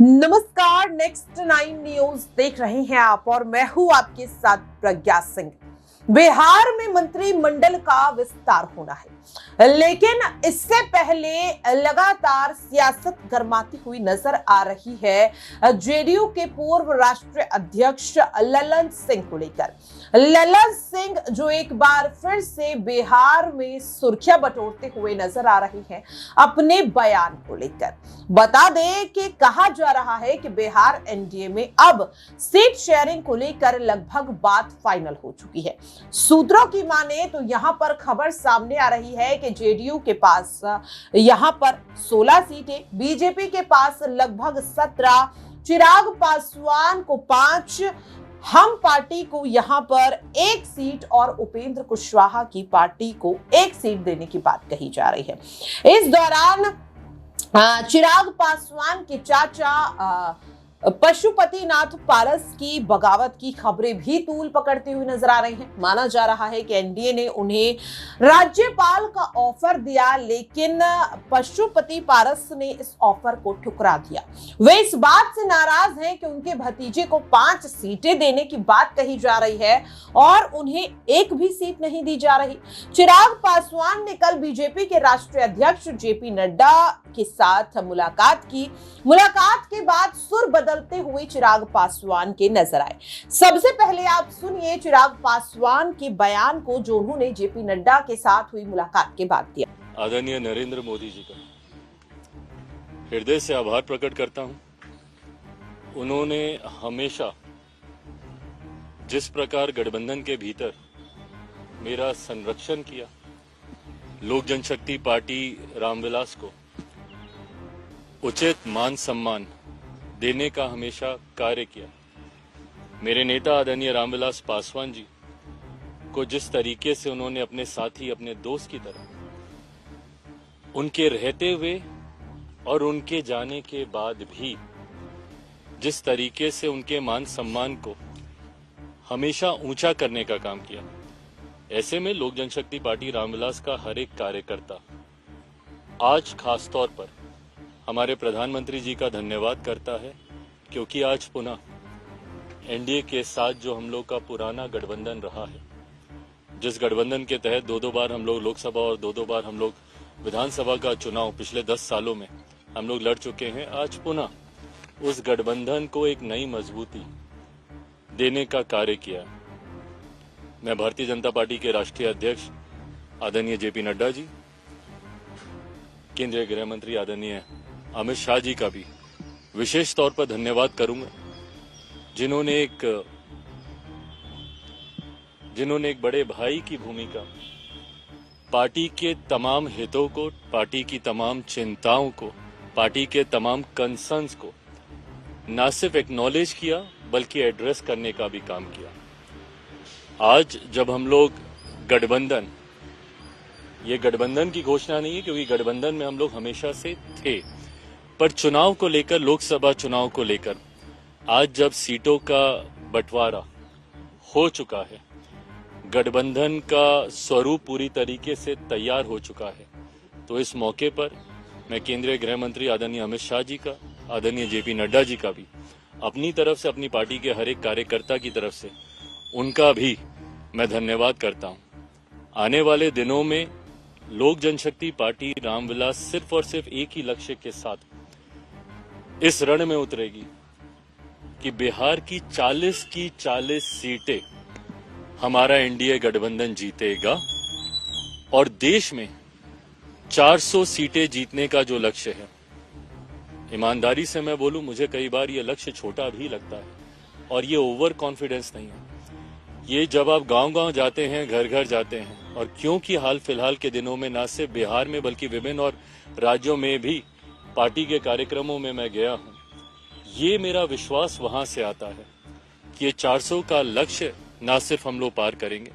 नमस्कार, next 9 news देख रहे हैं आप और मैं हूं आपके साथ प्रज्ञा सिंह। बिहार में मंत्रिमंडल का विस्तार होना है, लेकिन इससे पहले लगातार सियासत गरमाती हुई नजर आ रही है जेडीयू के पूर्व राष्ट्रीय अध्यक्ष ललन सिंह को लेकर। ललन सिंह जो एक बार फिर से बिहार में सुर्खियां बटोरते हुए नजर आ रही हैं अपने बयान को लेकर। बता दें कि कहा जा रहा है कि बिहार एनडीए में अब सीट शेयरिंग को लेकर लगभग बात फाइनल हो चुकी है। सूत्रों की माने तो यहां पर खबर सामने आ रही है कि जेडीयू के पास यहां पर 16 सीटें, बीजेपी के पास लगभग 17, चिराग पासवान को 5, हम पार्टी को यहां पर 1 सीट और उपेंद्र कुशवाहा की पार्टी को 1 सीट देने की बात कही जा रही है। इस दौरान चिराग पासवान के चाचा पशुपतिनाथ पारस की बगावत की खबरें भी तूल पकड़ती हुई नजर आ रही हैं। माना जा रहा है कि एनडीए ने उन्हें राज्यपाल का ऑफर दिया, लेकिन पशुपति पारस ने इस ऑफर को ठुकरा दिया। वे इस बात से नाराज हैं कि उनके भतीजे को 5 सीटें देने की बात कही जा रही है और उन्हें 1 भी सीट नहीं दी जा रही। चिराग पासवान ने कल बीजेपी के राष्ट्रीय अध्यक्ष जेपी नड्डा के साथ मुलाकात की। मुलाकात के बाद सुर बदलते हुए चिराग पासवान के नजर आए। सबसे पहले आप सुनिए चिराग पासवान के बयान को जो उन्होंने जेपी नड्डा के साथ हुई मुलाकात के बाद दिया। आदरणीय नरेंद्र मोदी जी का हृदय से आभार प्रकट करता हूं। उन्होंने हमेशा जिस प्रकार गठबंधन के भीतर मेरा संरक्षण किया, लोक जनशक्ति पार्टी रामविलास को उचित मान सम्मान देने का हमेशा कार्य किया। मेरे नेता आदरणीय रामविलास पासवान जी को जिस तरीके से उन्होंने अपने साथी, अपने दोस्त की तरह उनके रहते हुए और उनके जाने के बाद भी जिस तरीके से उनके मान सम्मान को हमेशा ऊंचा करने का काम किया, ऐसे में लोक जनशक्ति पार्टी रामविलास का हर एक कार्यकर्ता आज खास तौर पर हमारे प्रधानमंत्री जी का धन्यवाद करता है, क्योंकि आज पुनः एनडीए के साथ जो हम लोग का पुराना गठबंधन रहा है, जिस गठबंधन के तहत 2-2 बार हम लोग लोकसभा और 2-2 बार हम लोग विधानसभा का चुनाव पिछले 10 सालों में हम लोग लड़ चुके हैं, आज पुनः उस गठबंधन को एक नई मजबूती देने का कार्य किया। मैं भारतीय जनता पार्टी के राष्ट्रीय अध्यक्ष आदरणीय जेपी नड्डा जी, केंद्रीय गृह मंत्री आदरणीय अमित शाह जी का भी विशेष तौर पर धन्यवाद करूंगा, जिन्होंने एक बड़े भाई की भूमिका पार्टी के तमाम हितों को, पार्टी की तमाम चिंताओं को, पार्टी के तमाम कंसर्न्स को न सिर्फ एक्नॉलेज किया बल्कि एड्रेस करने का भी काम किया। आज जब हम लोग गठबंधन, ये गठबंधन की घोषणा नहीं है क्योंकि गठबंधन में हम लोग हमेशा से थे, पर चुनाव को लेकर, लोकसभा चुनाव को लेकर आज जब सीटों का बंटवारा हो चुका है, गठबंधन का स्वरूप पूरी तरीके से तैयार हो चुका है, तो इस मौके पर मैं केंद्रीय गृह मंत्री आदरणीय अमित शाह जी का, आदरणीय जेपी नड्डा जी का भी अपनी तरफ से, अपनी पार्टी के हर एक कार्यकर्ता की तरफ से उनका भी मैं धन्यवाद करता हूं। आने वाले दिनों में लोक जनशक्ति पार्टी रामविलास सिर्फ और सिर्फ एक ही लक्ष्य के साथ इस रण में उतरेगी कि बिहार की 40 सीटें हमारा एनडीए गठबंधन जीतेगा और देश में 400 सीटें जीतने का जो लक्ष्य है, ईमानदारी से मैं बोलूं, मुझे कई बार ये लक्ष्य छोटा भी लगता है और ये ओवर कॉन्फिडेंस नहीं है। ये जब आप गांव-गांव जाते हैं, घर घर जाते हैं, और क्योंकि हाल फिलहाल के दिनों में न सिर्फ बिहार में बल्कि विभिन्न और राज्यों में भी पार्टी के कार्यक्रमों में मैं गया हूं, ये मेरा विश्वास वहां से आता है कि ये 400 का लक्ष्य न सिर्फ हम लोग पार करेंगे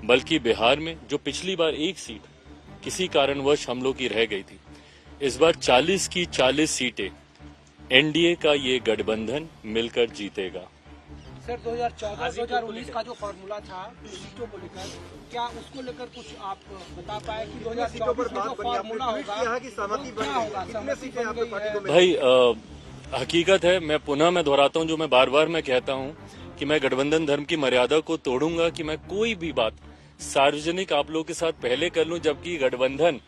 बल्कि बिहार में जो पिछली बार 1 सीट किसी कारणवश हम लोग की रह गई थी, इस बार 40 की 40 सीटें एनडीए का ये गठबंधन मिलकर जीतेगा। सर 2014-2019 का जो फॉर्मूला था सीटों को लेकर, क्या उसको लेकर कुछ आप बता पाए कि 2024 में जो फॉर्मूला होगा, भाई हकीकत है, मैं दोहराता हूं जो मैं बार बार मैं कहता हूं कि मैं गठबंधन धर्म की मर्यादा को तोड़ूंगा कि मैं कोई भी बात सार्वजनिक आप लोगों के साथ पहले कर लूं, जबकि गठबंधन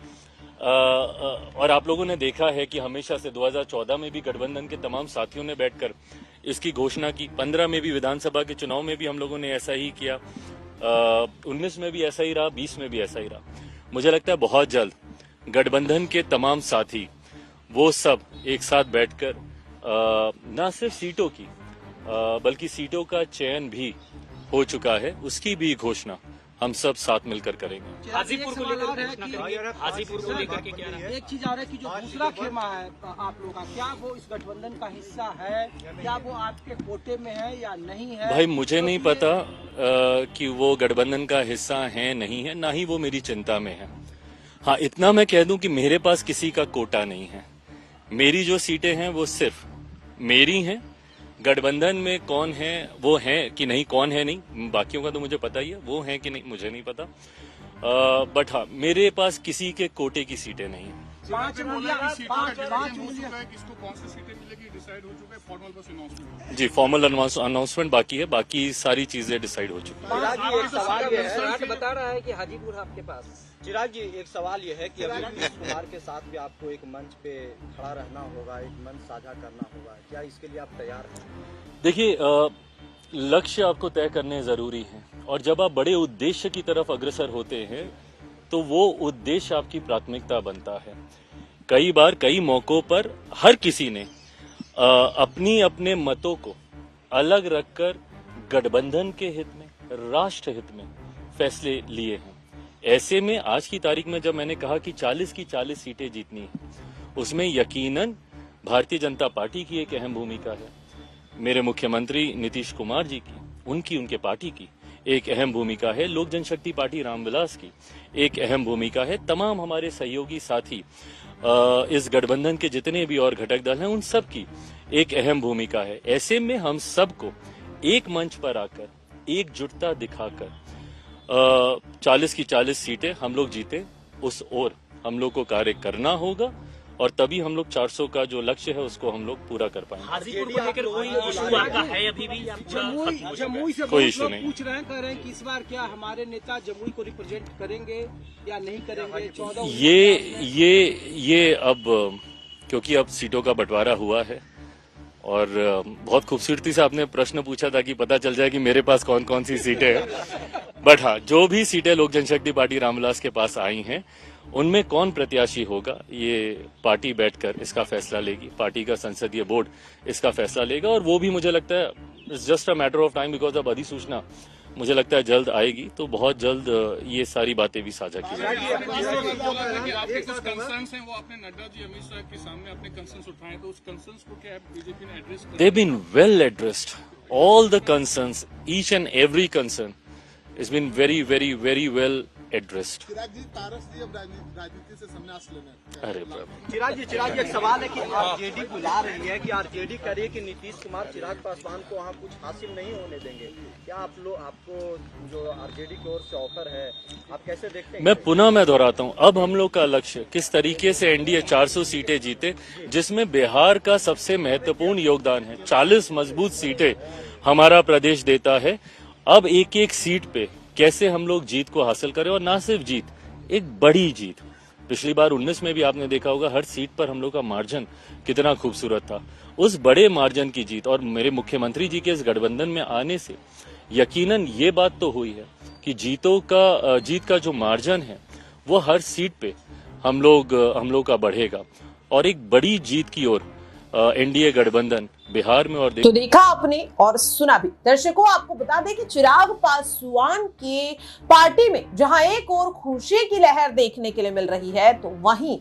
और आप लोगों ने देखा है कि हमेशा से 2014 में भी गठबंधन के तमाम साथियों ने बैठकर इसकी घोषणा की, 15 में भी विधानसभा के चुनाव में भी हम लोगों ने ऐसा ही किया, 19 में भी ऐसा ही रहा, 20 में भी ऐसा ही रहा। मुझे लगता है बहुत जल्द गठबंधन के तमाम साथी वो सब एक साथ बैठकर न सिर्फ सीटों की बल्कि सीटों का चयन भी हो चुका है, उसकी भी घोषणा हम सब साथ मिलकर करेंगे। हाजीपुर को लेकर के क्या एक चीज आ रहा है कि जो दूसरा खेमा है आप लोगों का, क्या वो इस गठबंधन का हिस्सा है, क्या वो आपके कोटे में है या नहीं है? भाई मुझे नहीं पता कि वो गठबंधन का हिस्सा है नहीं है, ना ही वो मेरी चिंता में है। हाँ, इतना मैं कह दूं कि मेरे पास किसी का कोटा नहीं है। मेरी जो सीटें हैं वो सिर्फ मेरी हैं। गठबंधन में कौन है वो है कि नहीं, कौन है नहीं, बाकियों का तो मुझे पता ही है, वो है कि नहीं मुझे नहीं पता। बट हाँ, मेरे पास किसी के कोटे की सीटें नहीं हैं। जी, फॉर्मल अनाउंसमेंट बाकी है, बाकी सारी चीजें डिसाइड हो चुकी चिराग बता रहा है कि हाजीपुर आपके पास। चिराग जी, एक सवाल ये है कि अभी नीतीश कुमार के साथ भी आपको एक मंच पे खड़ा रहना होगा, एक मंच साझा करना होगा, क्या इसके लिए आप तैयार हैं? देखिए, लक्ष्य आपको तय करने जरूरी है, और जब आप बड़े उद्देश्य की तरफ अग्रसर होते हैं तो वो उद्देश्य आपकी प्राथमिकता बनता है। कई बार कई मौकों पर हर किसी ने अपनी अपने मतों को अलग रखकर गठबंधन के हित में, राष्ट्र हित में फैसले लिए हैं। ऐसे में आज की तारीख में जब मैंने कहा कि 40 की 40 सीटें जीतनी है, उसमें यकीनन भारतीय जनता पार्टी की एक अहम भूमिका है, मेरे मुख्यमंत्री नीतीश कुमार जी की, उनके पार्टी की एक अहम भूमिका है, लोक जनशक्ति पार्टी रामविलास की एक अहम भूमिका है, तमाम हमारे सहयोगी साथी इस गठबंधन के जितने भी और घटक दल हैं उन सब की एक अहम भूमिका है। ऐसे में हम सबको एक मंच पर आकर एकजुटता दिखाकर 40 की 40 सीटें हम लोग जीते, उस ओर हम लोग को कार्य करना होगा, और तभी हम लोग 400 का जो लक्ष्य है उसको हम लोग पूरा कर पाएंगे। हाजीपुर को लेकर कोई इशू आपका है अभी भी? जमुई से कोई इशू नहीं पूछ रहे हैं, कह रहे हैं कि इस बार क्या हमारे नेता जमुई को रिप्रेजेंट करेंगे या नहीं करेंगे? 14 ये अब क्योंकि अब सीटों का बंटवारा हुआ है, और बहुत खूबसूरती से आपने प्रश्न पूछा ताकि पता चल जाए कि मेरे पास कौन कौन सी सीटें हैं। बट हाँ, जो भी सीटें लोक जनशक्ति पार्टी रामविलास के पास आई हैं उनमें कौन प्रत्याशी होगा ये पार्टी बैठकर इसका फैसला लेगी, पार्टी का संसदीय बोर्ड इसका फैसला लेगा, और वो भी मुझे लगता है it's just a matter of time, because अब अधिसूचना मुझे लगता है जल्द आएगी, तो बहुत जल्द ये सारी बातें भी साझा की जाएगी। आपके कुछ कंसर्न्स हैं, वो आपने नड्डा जी अमित शाह के सामने अपने कंसर्न्स उठाए, तो उस कंसर्न्स को क्या बीजेपी ने एड्रेस किया? They've been well addressed. All the concerns, each and every concern has been very, very, very well addressed. चिराग जी, तारस जी अब राजनीति से संन्यास लेना है। अरे बाप। चिराग जी, एक सवाल है कि आरजेडी बुला रही है कि आरजेडी कह रही है कि नीतीश कुमार चिराग पासवान को वहाँ कुछ हासिल नहीं होने देंगे, क्या आपको जो आरजेडी की ओर से ऑफर है आप कैसे देखते हैं? मैं दोहराता हूँ, अब हम लोग का लक्ष्य किस तरीके से एनडीए 400 सीटें जीते, जिसमें बिहार का सबसे महत्वपूर्ण योगदान है। 40 मजबूत सीटें हमारा प्रदेश देता है। अब एक एक सीट पे कैसे हम लोग जीत को हासिल करें, और ना सिर्फ जीत, एक बड़ी जीत। पिछली बार 19 में भी आपने देखा होगा हर सीट पर हम लोग का मार्जिन कितना खूबसूरत था। उस बड़े मार्जिन की जीत और मेरे मुख्यमंत्री जी के इस गठबंधन में आने से यकीनन ये बात तो हुई है कि जीत का जो मार्जिन है वो हर सीट पे हम लोग का बढ़ेगा, और एक बड़ी जीत की ओर एनडीए गठबंधन बिहार में और तो देखा आपने और सुना भी। दर्शकों, आपको बता दें कि चिराग पासवान की पार्टी में जहां एक और खुशी की लहर देखने के लिए मिल रही है, तो वहीं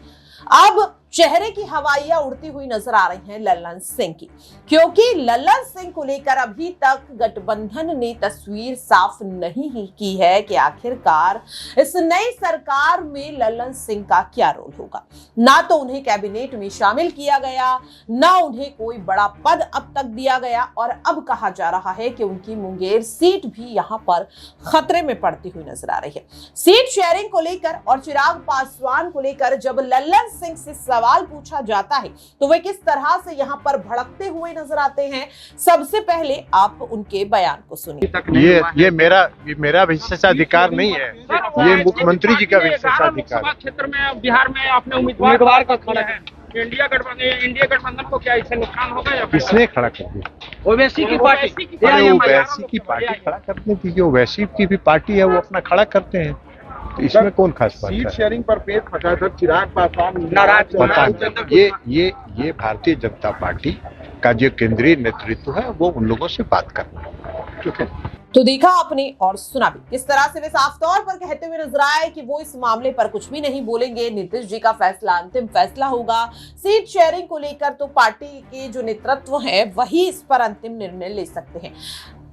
अब चेहरे की हवाइयां उड़ती हुई नजर आ रही हैं लल्लन सिंह की, क्योंकि लल्लन सिंह को लेकर अभी तक गठबंधन ने तस्वीर साफ नहीं ही की है कि आखिरकार इस नई सरकार में लल्लन सिंह का क्या रोल होगा। ना तो उन्हें कैबिनेट में शामिल किया गया, ना उन्हें कोई बड़ा पद अब तक दिया गया, और अब कहा जा रहा है कि उनकी मुंगेर सीट भी यहां पर खतरे में पड़ती हुई नजर आ रही है। सीट शेयरिंग को लेकर और चिराग पासवान को लेकर जब लल्लन सिंह से सवाल सवाल पूछा जाता है तो वे किस तरह से यहाँ पर भड़कते हुए नजर आते हैं। सबसे पहले आप उनके बयान को सुनिए। ये मेरा विशेषाधिकार नहीं है, ये मुख्यमंत्री जी का विशेषाधिकार है। क्षेत्र में बिहार में आपने उम्मीदवार का खड़ा है, इंडिया गठबंधन को क्या इससे नुकसान होगा या किसने खड़ा कर दिया? ओवैसी की पार्टी ओवैसी की पार्टी खड़ा करने दीजिए, ओवैसी की भी पार्टी है, वो अपना खड़ा करते हैं, तो इसमें कौन खास बात है? सीट शेयरिंग पर पेच फंसा था चिराग पासवान नाराज। ये भारतीय जनता पार्टी का जो केंद्रीय नेतृत्व है वो उन लोगों से बात करना है। तो देखा आपने और सुना भी, किस तरह से वे साफ तौर पर कहते हुए नजर आए कि वो इस मामले पर कुछ भी नहीं बोलेंगे। नीतीश जी का फैसला अंतिम फैसला होगा। सीट शेयरिंग को लेकर तो पार्टी के जो नेतृत्व है वही इस पर अंतिम निर्णय ले सकते हैं।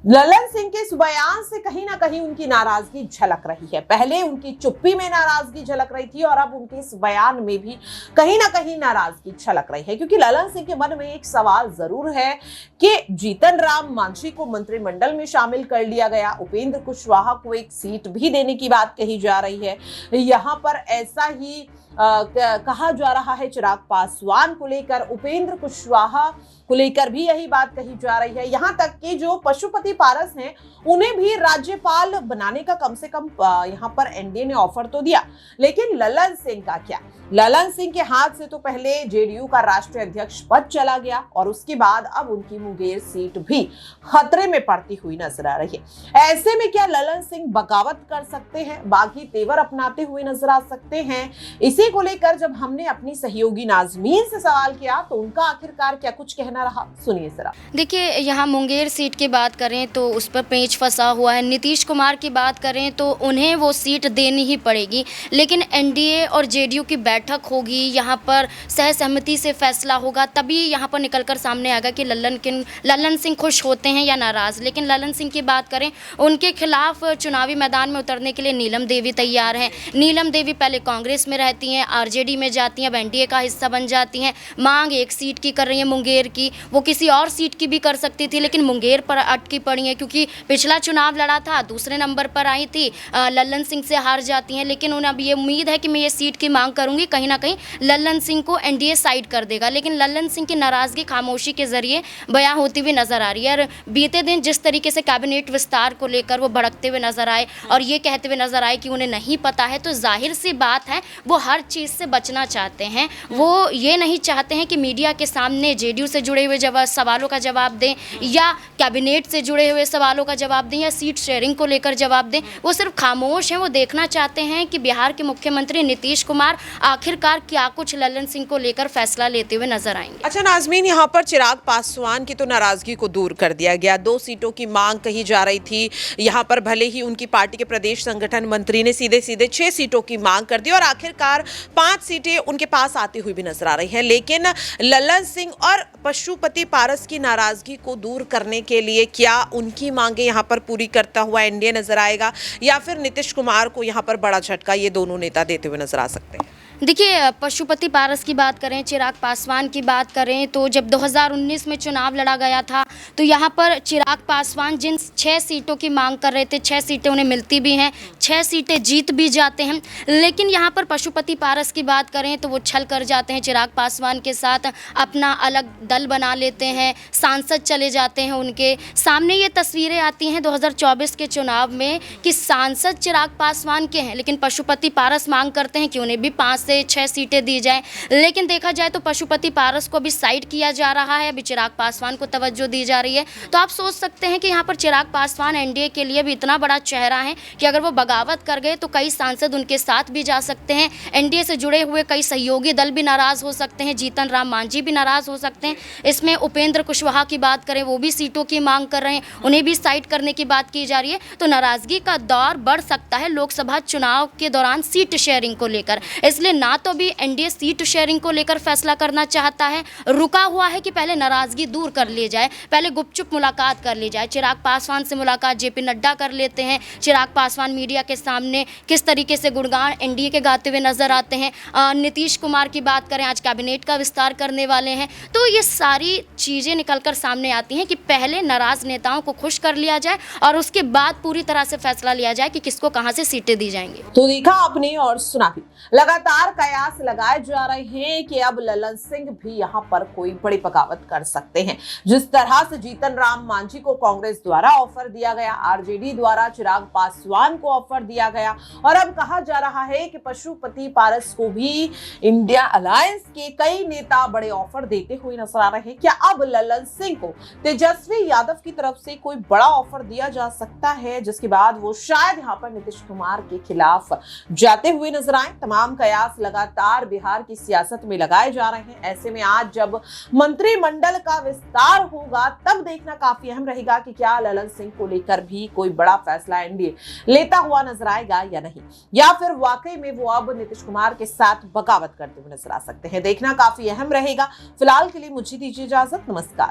ललन सिंह के इस बयान से कहीं ना कहीं उनकी नाराजगी झलक रही है। पहले उनकी चुप्पी में नाराजगी झलक रही थी और अब उनके इस बयान में भी कहीं ना कहीं नाराजगी झलक रही है, क्योंकि ललन सिंह के मन में एक सवाल जरूर है कि जीतन राम मांझी को मंत्रिमंडल में शामिल कर लिया गया, उपेंद्र कुशवाहा को एक सीट भी देने की बात कही जा रही है। यहाँ पर ऐसा ही कहा जा रहा है चिराग पासवान को लेकर, उपेंद्र कुशवाहा को लेकर भी यही बात कही जा रही है। यहाँ तक कि जो पशुपति पारस हैं उन्हें भी राज्यपाल बनाने का कम से कम यहाँ पर एनडीए ने ऑफर तो दिया, लेकिन ललन सिंह का क्या? ललन सिंह के हाथ से तो पहले जेडीयू का राष्ट्रीय अध्यक्ष पद चला गया और उसके बाद अब उनकी मुंगेर सीट भी खतरे में पड़ती हुई नजर आ रही है। ऐसे में क्या ललन सिंह बगावत कर सकते हैं, बागी तेवर अपनाते हुए नजर आ सकते हैं? इसी को लेकर जब हमने अपनी सहयोगी नाजमीन से सवाल किया तो उनका आखिरकार क्या कुछ कहना रहा, सुनिए जरा। देखिए, यहाँ मुंगेर सीट की बात करें तो उस पर पेंच फंसा हुआ है। नीतीश कुमार की बात करें तो उन्हें वो सीट देनी ही पड़ेगी, लेकिन एनडीए और जेडीयू की बैठक होगी, यहाँ पर सहसहमति से फैसला होगा, तभी यहाँ पर निकलकर सामने आएगा कि ललन सिंह खुश होते हैं या नाराज़। लेकिन ललन सिंह की बात करें, उनके खिलाफ चुनावी मैदान में उतरने के लिए नीलम देवी तैयार हैं। नीलम देवी पहले कांग्रेस में रहती हैं, आरजेडी में जाती हैं, अब एनडीए का हिस्सा बन जाती हैं। मांग एक सीट की कर रही है मुंगेर की, वो किसी और सीट की भी कर सकती थी, लेकिन मुंगेर पर अटकी पड़ी है क्योंकि पिछला चुनाव लड़ा था, दूसरे नंबर पर आई थी, ललन सिंह से हार जाती हैं। लेकिन उन्हें अब ये उम्मीद है कि मैं ये सीट की मांग करूंगी, कहीं ना कहीं ललन सिंह को एनडीए साइड कर देगा। लेकिन ललन सिंह की नाराजगी खामोशी के जरिए बयां होती हुई नजर आ रही है। और बीते दिन जिस तरीके से कैबिनेट विस्तार को लेकर वो भड़कते हुए नजर आए और ये कहते हुए नजर आए कि उन्हें नहीं पता है, तो जाहिर सी बात है वो हर चीज़ से बचना चाहते हैं। वो ये नहीं चाहते हैं कि मीडिया के सामने जेडीयू से जुड़े हुए सवालों का जवाब दें या कैबिनेट से जुड़े हुए सवालों का जवाब दें या सीट शेयरिंग को लेकर जवाब दें। वो सिर्फ खामोश हैं। वो देखना चाहते हैं कि बिहार के मुख्यमंत्री नीतीश कुमार आखिरकार क्या कुछ ललन सिंह को लेकर फैसला लेते हुए नजर आएंगे। अच्छा नाजमीन, यहाँ पर चिराग पासवान की तो नाराजगी को दूर कर दिया गया, 2 सीटों की मांग कही जा रही थी। यहाँ पर भले ही उनकी पार्टी के प्रदेश संगठन मंत्री ने सीधे 6 सीटों की मांग कर दी और आखिरकार 5 सीटें उनके पास आती हुई भी नजर आ रही हैं। लेकिन ललन सिंह और पशुपति पारस की नाराजगी को दूर करने के लिए क्या उनकी मांगे यहाँ पर पूरी करता हुआ एनडीए नजर आएगा या फिर नीतीश कुमार को यहाँ पर बड़ा झटका ये दोनों नेता देते हुए नजर आ सकते हैं? देखिए, पशुपति पारस की बात करें, चिराग पासवान की बात करें, तो जब 2019 में चुनाव लड़ा गया था तो यहाँ पर चिराग पासवान जिन 6 सीटों की मांग कर रहे थे, 6 सीटें उन्हें मिलती भी हैं, 6 सीटें जीत भी जाते हैं। लेकिन यहाँ पर पशुपति पारस की बात करें तो वो छल कर जाते हैं, चिराग पासवान के साथ अपना अलग दल बना लेते हैं, सांसद चले जाते हैं। उनके सामने ये तस्वीरें आती हैं 2024 के चुनाव में कि सांसद चिराग पासवान के हैं, लेकिन पशुपति पारस मांग करते हैं कि उन्हें भी 5 से 6 सीटें दी जाएं। लेकिन देखा जाए तो पशुपति पारस को भी साइड किया जा रहा है, अभी चिराग पासवान को तवज्जो दी जा रही है। तो आप सोच सकते हैं कि यहाँ पर चिराग पासवान एनडीए के लिए भी इतना बड़ा चेहरा है कि अगर वो बगावत कर गए तो कई सांसद उनके साथ भी जा सकते हैं। एनडीए से जुड़े हुए कई सहयोगी दल भी नाराज हो सकते हैं, जीतन राम मांझी भी नाराज हो सकते हैं। इसमें उपेंद्र कुशवाहा की बात करें, वो भी सीटों की मांग कर रहे हैं, उन्हें भी साइड करने की बात की जा रही है। तो नाराजगी का दौर बढ़ सकता है लोकसभा चुनाव के दौरान सीट शेयरिंग को लेकर। इसलिए ना तो भी एनडीए सीट शेयरिंग को लेकर फैसला करना चाहता है, रुका हुआ है कि पहले नाराजगी दूर कर ली जाए, पहले गुपचुप मुलाकात कर ली जाए। चिराग पासवान से मुलाकात जेपी नड्डा कर लेते हैं। चिराग पासवान मीडिया के सामने किस तरीके से गुणगान एनडीए के गाते हुए नजर आते हैं। नीतीश कुमार की बात करें, आज कैबिनेट का विस्तार करने वाले हैं। तो ये सारी चीज़ें निकलकर सामने आती हैं कि पहले नाराज नेताओं को खुश कर लिया जाए और उसके बाद पूरी तरह से फैसला लिया जाए कि किसको कहां से सीटें दी जाएंगी। तो देखा आपने और सुना भी, लगातार कयास लगाए जा रहे हैं कि अब ललन सिंह भी यहां पर कोई बड़ी बगावत कर सकते हैं। जिस तरह से जीतन राम मांझी को कांग्रेस द्वारा ऑफर दिया गया, आरजेडी द्वारा चिराग पासवान को ऑफर दिया गया और अब कहा जा रहा है कि पशुपति पारस को भी इंडिया अलायंस के कई नेता बड़े ऑफर देते हुए नजर आ रहे हैं। क्या अब ललन सिंह को तेजस्वी यादव की तरफ से कोई बड़ा ऑफर दिया जा सकता है, जिसके बाद वो शायद यहां पर नीतीश कुमार के खिलाफ जाते हुए नजर आए? तमाम कयास लगातार बिहार की सियासत में लगाए जा रहे हैं। ऐसे में आज जब मंत्रिमंडल का विस्तार होगा तब देखना काफी अहम रहेगा कि क्या ललन सिंह को लेकर भी कोई बड़ा फैसला एनडीए लेता हुआ नजर आएगा या नहीं, या फिर वाकई में वो अब नीतीश कुमार के साथ बगावत करते हुए नजर आ सकते हैं। देखना काफी अहम रहेगा। फिलहाल के लिए मुझे दीजिए इजाजत। नमस्कार।